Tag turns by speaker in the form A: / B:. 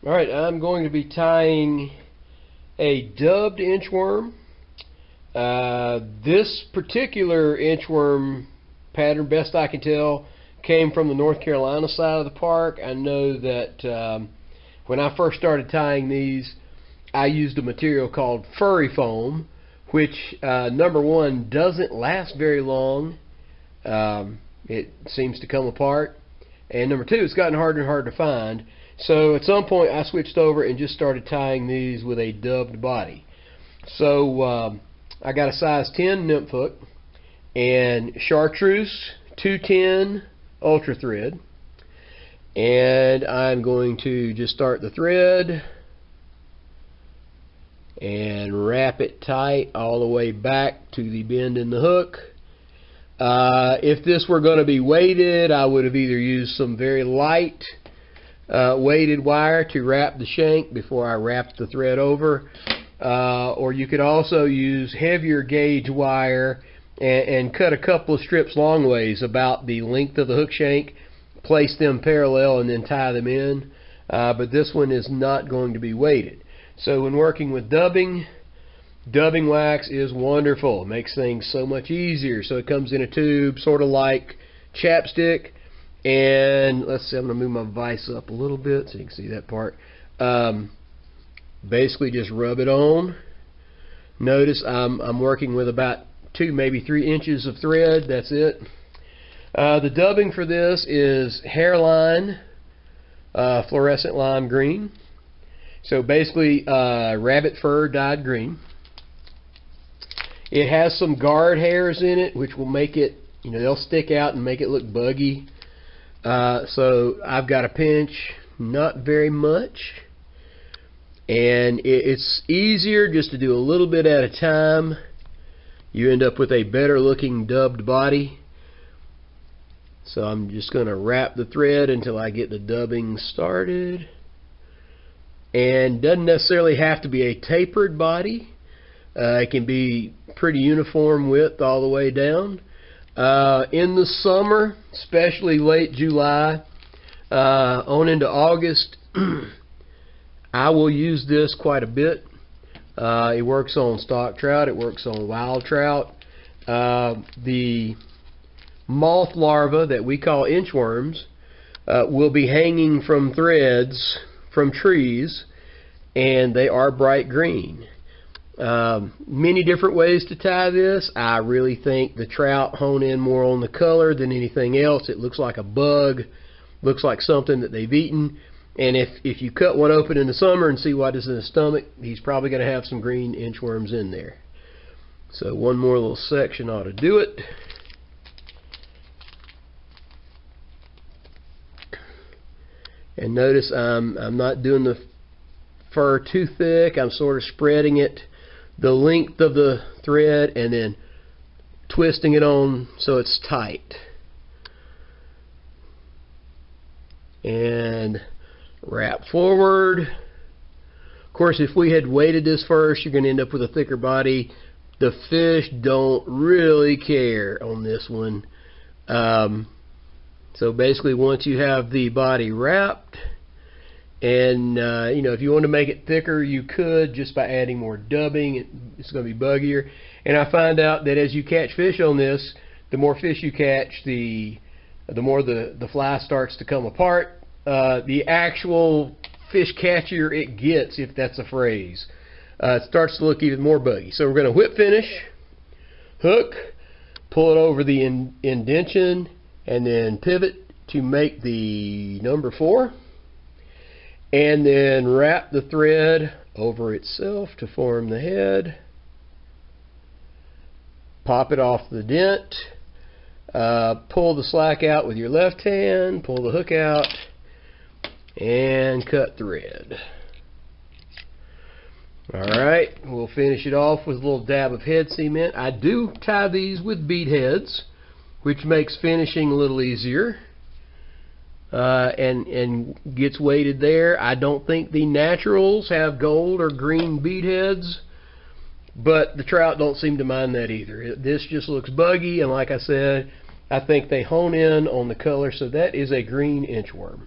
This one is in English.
A: Alright, I'm going to be tying a dubbed inchworm. This particular inchworm pattern, best I can tell, came from the North Carolina side of the park. I know that when I first started tying these, I used a material called furry foam, which number one, doesn't last very long. It seems to come apart, and number two, it's gotten harder and harder to find. So at some point I switched over and just started tying these with a dubbed body. So I got a size 10 nymph hook and chartreuse 210 ultra thread, and I'm going to just start the thread and wrap it tight all the way back to the bend in the hook. If this were going to be weighted, I would have either used some very light weighted wire to wrap the shank before I wrapped the thread over, or you could also use heavier gauge wire and cut a couple of strips long ways about the length of the hook shank, place them parallel and then tie them in, but this one is not going to be weighted. So when working with dubbing wax is wonderful. It makes things so much easier. So it comes in a tube, sort of like chapstick. And let's see, I'm going to move my vise up a little bit so you can see that part. Basically just rub it on. Notice I'm working with about 2, maybe 3 inches of thread. That's it. The dubbing for this is hairline fluorescent lime green. So basically rabbit fur dyed green. It has some guard hairs in it, which will make it, they'll stick out and make it look buggy. So I've got a pinch, not very much, and it's easier just to do a little bit at a time. You end up with a better looking dubbed body. So I'm just going to wrap the thread until I get the dubbing started. And doesn't necessarily have to be a tapered body. It can be pretty uniform width all the way down. In the summer, especially late July on into August, I will use this quite a bit. It works on stock trout, it works on wild trout. The moth larvae that we call inchworms will be hanging from threads from trees, and they are bright green. Many different ways to tie this. I really think the trout hone in more on the color than anything else. It looks like a bug, looks like something that they've eaten, and if you cut one open in the summer and see what is in the stomach, he's probably going to have some green inchworms in there. So one more little section ought to do it. And notice I'm not doing the fur too thick. I'm sort of spreading it the length of the thread and then twisting it on so it's tight. And wrap forward. Of course, if we had weighted this first, you're going to end up with a thicker body. The fish don't really care on this one. So basically, once you have the body wrapped, and if you want to make it thicker, you could just by adding more dubbing. It's going to be buggier. And I find out that as you catch fish on this, the more fish you catch, the more the fly starts to come apart. The actual fish catchier it gets, if that's a phrase. It starts to look even more buggy. So we're going to whip finish, hook, pull it over the indention, and then pivot to make the number 4. And then wrap the thread over itself to form the head. Pop it off the dent. Pull the slack out with your left hand. Pull the hook out. And cut thread. Alright, we'll finish it off with a little dab of head cement. I do tie these with bead heads, which makes finishing a little easier. And gets weighted there. I don't think the naturals have gold or green bead heads, but the trout don't seem to mind that either. This just looks buggy, and like I said, I think they hone in on the color, so that is a green inchworm.